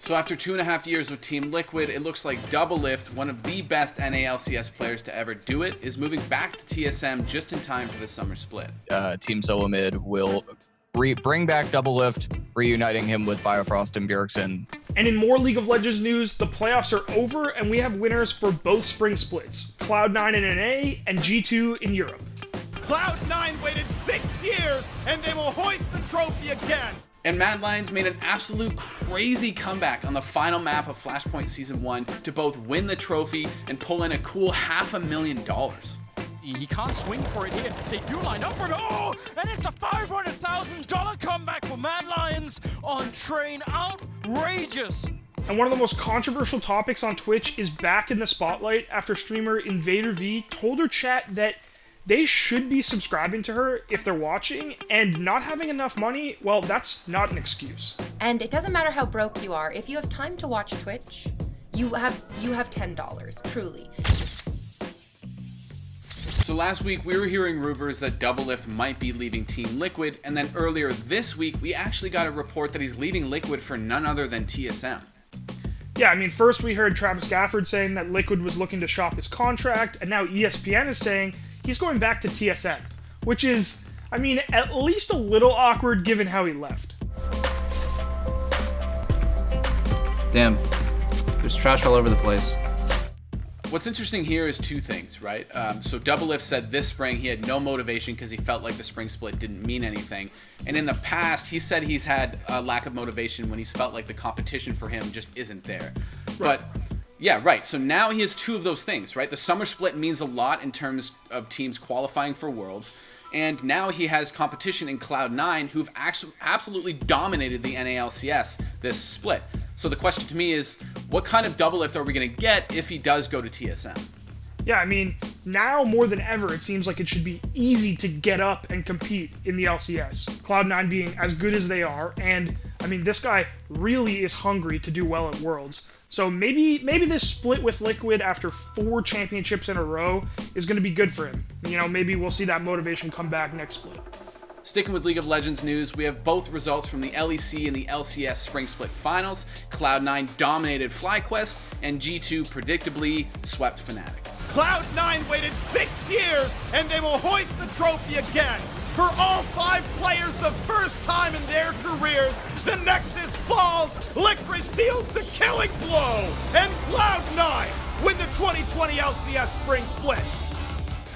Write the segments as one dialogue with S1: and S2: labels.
S1: So after 2.5 years with Team Liquid, it looks like Doublelift, one of the best NALCS players to ever do it, is moving back to TSM just in time for the summer split.
S2: Team Solo Mid will bring back Doublelift, reuniting him with Biofrost and Bjergsen.
S3: And in more League of Legends news, the playoffs are over and we have winners for both spring splits, Cloud9 in NA and G2 in Europe.
S4: Cloud9 waited 6 years and they will hoist the trophy again.
S1: And Mad Lions made an absolute crazy comeback on the final map of Flashpoint Season 1 to both win the trophy and pull in a cool $500,000.
S5: He can't swing for it here. They do line up for it. Oh, and it's a $500,000 comeback for Mad Lions on Train. Outrageous.
S3: And one of the most controversial topics on Twitch is back in the spotlight after streamer Invader V told her chat that they should be subscribing to her if they're watching, and not having enough money, well, that's not an excuse.
S6: And it doesn't matter how broke you are. If you have time to watch Twitch, you have $10, truly.
S1: So last week, we were hearing rumors that Doublelift might be leaving Team Liquid, and then earlier this week, we actually got a report that he's leaving Liquid for none other than TSM.
S3: Yeah, I mean, first we heard Travis Gafford saying that Liquid was looking to shop his contract, and now ESPN is saying he's going back to TSM, which is, I mean, at least a little awkward given how he left.
S7: Damn, there's trash all over the place.
S1: What's interesting here is two things, right? So Doublelift said this spring he had no motivation because he felt like the spring split didn't mean anything. And in the past, he said he's had a lack of motivation when he's felt like the competition for him just isn't there.
S3: Right.
S1: But yeah, right. So now he has two of those things, right? The summer split means a lot in terms of teams qualifying for Worlds. And now he has competition in Cloud9 who've absolutely dominated the NALCS this split. So the question to me is, what kind of Doublelift are we going to get if he does go to TSM?
S3: Yeah, I mean, now more than ever, it seems like it should be easy to get up and compete in the LCS. Cloud9 being as good as they are, and I mean, this guy really is hungry to do well at Worlds. So maybe this split with Liquid after 4 championships in a row is going to be good for him. You know, maybe we'll see that motivation come back next split.
S1: Sticking with League of Legends news, we have both results from the LEC and the LCS Spring Split Finals. Cloud9 dominated FlyQuest, and G2 predictably swept Fnatic.
S4: Cloud9 waited 6 years and they will hoist the trophy again. For all 5 players, the first time in their careers, the Nexus falls, Licorice deals the killing blow, and Cloud9 win the 2020 LCS Spring Split.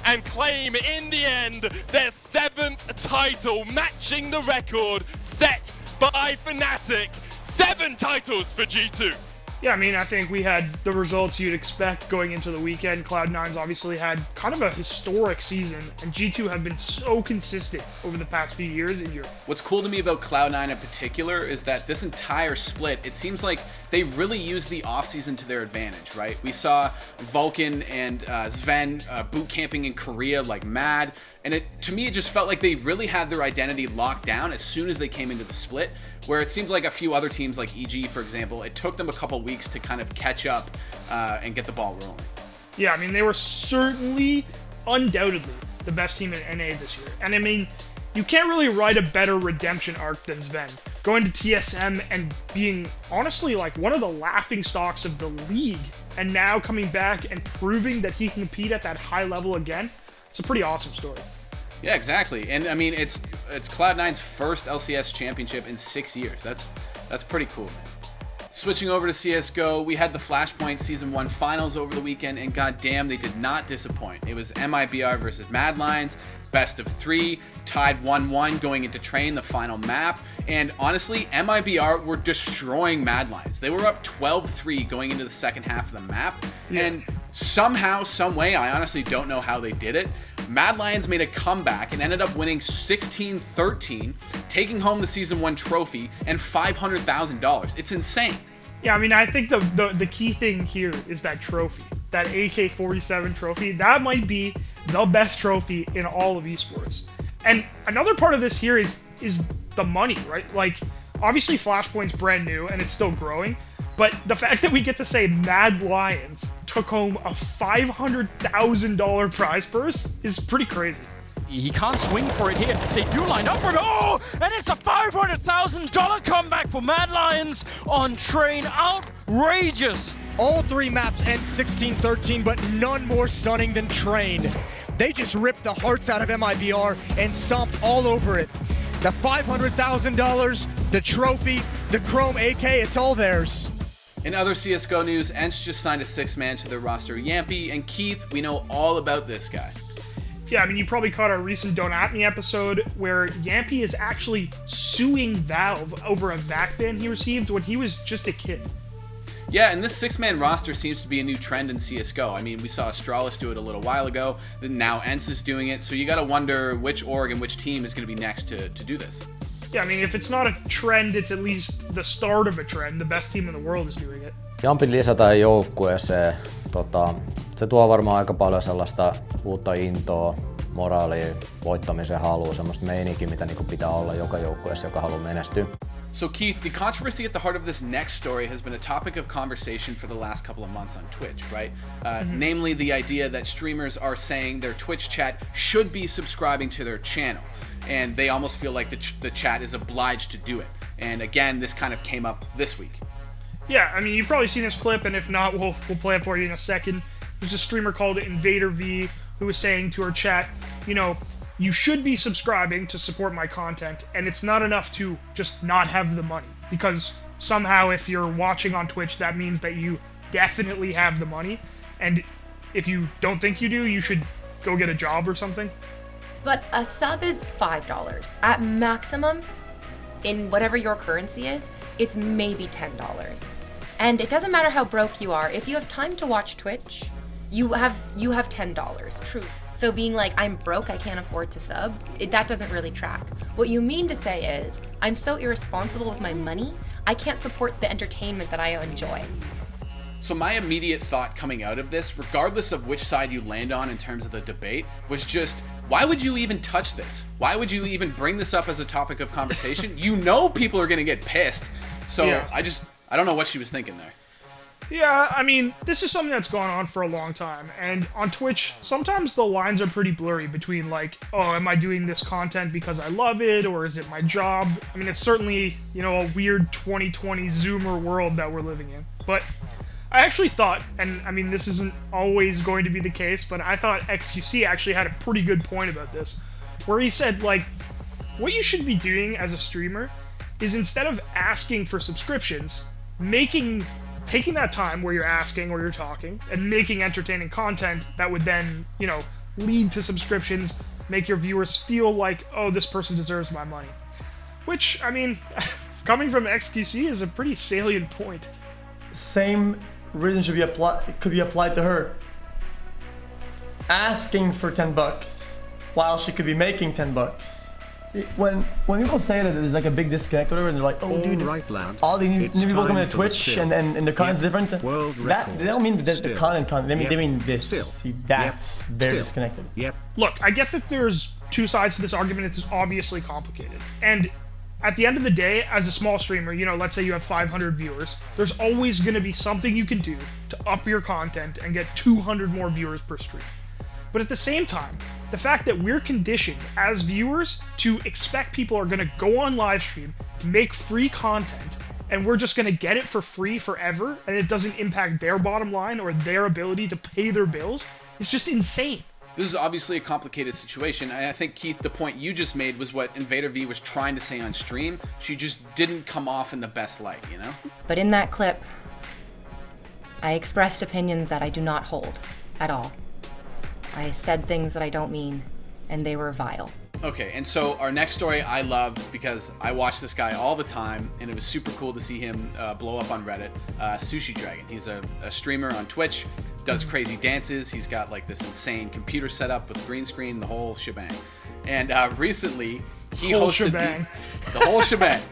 S5: And claim in the end their 7th title, matching the record set by Fnatic. 7 titles for G2.
S3: Yeah, I mean, I think we had the results you'd expect going into the weekend. Cloud9's obviously had kind of a historic season, and G2 have been so consistent over the past few years in Europe.
S1: What's cool to me about Cloud9 in particular is that this entire split, it seems like they really used the offseason to their advantage, right? We saw Vulcan and Sven boot camping in Korea like mad, and to me it just felt like they really had their identity locked down as soon as they came into the split, where it seemed like a few other teams like EG, for example, it took them a couple weeks to kind of catch up and get the ball rolling.
S3: Yeah, I mean, they were certainly, undoubtedly, the best team in NA this year. And I mean, you can't really write a better redemption arc than Sven. Going to TSM and being, honestly, like one of the laughing stocks of the league, and now coming back and proving that he can compete at that high level again, it's a pretty awesome story.
S1: Yeah, exactly. And I mean, it's Cloud9's first LCS championship in 6 years. That's pretty cool, man. Switching over to CSGO, we had the Flashpoint Season 1 finals over the weekend, and goddamn, they did not disappoint. It was MiBr versus Mad Lions, best of 3, tied 1-1 going into Train, the final map. And honestly, MiBr were destroying Mad Lions. They were up 12-3 going into the second half of the map. Yeah. And somehow, some way, I honestly don't know how they did it, Mad Lions made a comeback and ended up winning 16-13, taking home the Season 1 trophy and $500,000. It's insane.
S3: Yeah, I mean, I think the key thing here is that trophy. That AK-47 trophy, that might be the best trophy in all of esports. And another part of this here is the money, right? Like, obviously Flashpoint's brand new and it's still growing, but the fact that we get to say Mad Lions took home a $500,000 prize purse is pretty crazy.
S8: he can't swing for it here. They do line up for it. Oh, and it's a $500,000 comeback for Mad Lions on Train. Outrageous.
S4: All 3 maps end 16-13, but none more stunning than Train. They just ripped the hearts out of MiBr and stomped all over it. The $500,000, the trophy, the Chrome AK, it's all theirs.
S1: In other CSGO news, ENCE just signed a 6-man to their roster, Yampy, and Keith, we know all about this guy.
S3: Yeah, I mean, you probably caught our recent Don't At Me episode where Yampy is actually suing Valve over a VAC ban he received when he was just a kid.
S1: Yeah, and this 6-man roster seems to be a new trend in CSGO. I mean, we saw Astralis do it a little while ago, then now ENCE is doing it, so you gotta wonder which org and which team is gonna be next to do this.
S3: Yeah, I mean, if it's not a trend, it's at least the start of a trend. The best team in the world is doing it.
S9: Jampin lisätään joukkueeseen. Se tuo varmaan aika paljon sellaista uutta intoa, moraalia, voittamisen halua, semmoista meininkiä, mitä niinku pitää olla joka joukkueessa, joka haluaa menestyä.
S1: So Keith, the controversy at the heart of this next story has been a topic of conversation for the last couple of months on Twitch, right? Namely the idea that streamers are saying their Twitch chat should be subscribing to their channel, and they almost feel like the chat is obliged to do it. And again, this kind of came up this week.
S3: Yeah, I mean, you've probably seen this clip, and if not, we'll play it for you in a second. There's a streamer called Invader V who was saying to her chat, you know, you should be subscribing to support my content, and it's not enough to just not have the money, because somehow if you're watching on Twitch, that means that you definitely have the money, and if you don't think you do, you should go get a job or something.
S6: But a sub is $5. At maximum, in whatever your currency is, it's maybe $10. And it doesn't matter how broke you are, if you have time to watch Twitch, you have $10, true. So being like, I'm broke, I can't afford to sub, that doesn't really track. What you mean to say is, I'm so irresponsible with my money, I can't support the entertainment that I enjoy.
S1: So my immediate thought coming out of this, regardless of which side you land on in terms of the debate, was just, why would you even touch this? Why would you even bring this up as a topic of conversation? You know people are gonna get pissed. So yeah. I don't know what she was thinking there.
S3: Yeah, I mean, this is something that's gone on for a long time, and on Twitch, sometimes the lines are pretty blurry between like, oh, am I doing this content because I love it, or is it my job? I mean, it's certainly, you know, a weird 2020 Zoomer world that we're living in. But I actually thought, and I mean, this isn't always going to be the case, but I thought XQC actually had a pretty good point about this, where he said, like, what you should be doing as a streamer is instead of asking for subscriptions, taking that time where you're asking or you're talking and making entertaining content that would then, you know, lead to subscriptions, make your viewers feel like, oh, this person deserves my money. Which, I mean, coming from XQC is a pretty salient point.
S10: Same reason could be applied to her. Asking for $10 while she could be making $10. See, when people say that there's like a big disconnect or whatever, and they're like, oh dude, all these new people coming to Twitch and the content's different, they don't mean the content, they mean this. See, that's very disconnected.
S3: Look, I get that there's two sides to this argument, it's obviously complicated. And at the end of the day, as a small streamer, you know, let's say you have 500 viewers, there's always going to be something you can do to up your content and get 200 more viewers per stream. But at the same time, the fact that we're conditioned as viewers to expect people are going to go on live stream, make free content, and we're just going to get it for free forever, and it doesn't impact their bottom line or their ability to pay their bills, is just insane.
S1: This is obviously a complicated situation, and I think, Keith, the point you just made was what Invader V was trying to say on stream. She just didn't come off in the best light, you know?
S6: But in that clip, I expressed opinions that I do not hold at all. I said things that I don't mean, and they were vile.
S1: Okay, and so our next story I love because I watch this guy all the time, and it was super cool to see him blow up on Reddit. Sushi Dragon. He's a streamer on Twitch, does crazy dances. He's got like this insane computer setup with green screen, the whole shebang. And recently he hosted the whole shebang.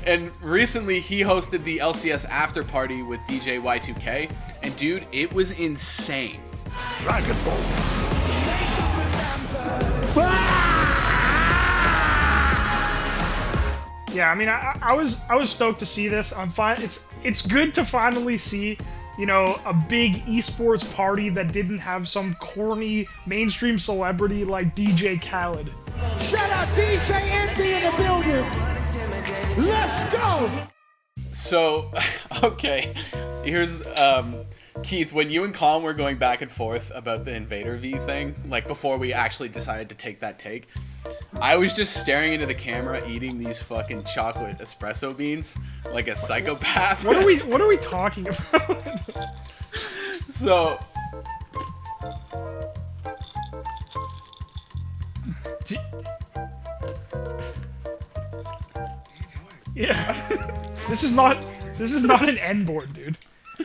S1: And recently he hosted the LCS after party with DJ Y2K, and dude, it was insane.
S4: Dragon Ball.
S3: Yeah, I mean, I was stoked to see this. I'm fine. It's good to finally see you know, a big esports party that didn't have some corny mainstream celebrity like DJ Khaled.
S11: Shout out DJ Envy in the building. Let's go.
S1: So, okay, here's Keith, when you and Colin were going back and forth about the Invader V thing, like before we actually decided to take that take, I was just staring into the camera eating these fucking chocolate espresso beans like a psychopath.
S3: What are we talking about?
S1: So
S3: yeah. This is not an N board, dude.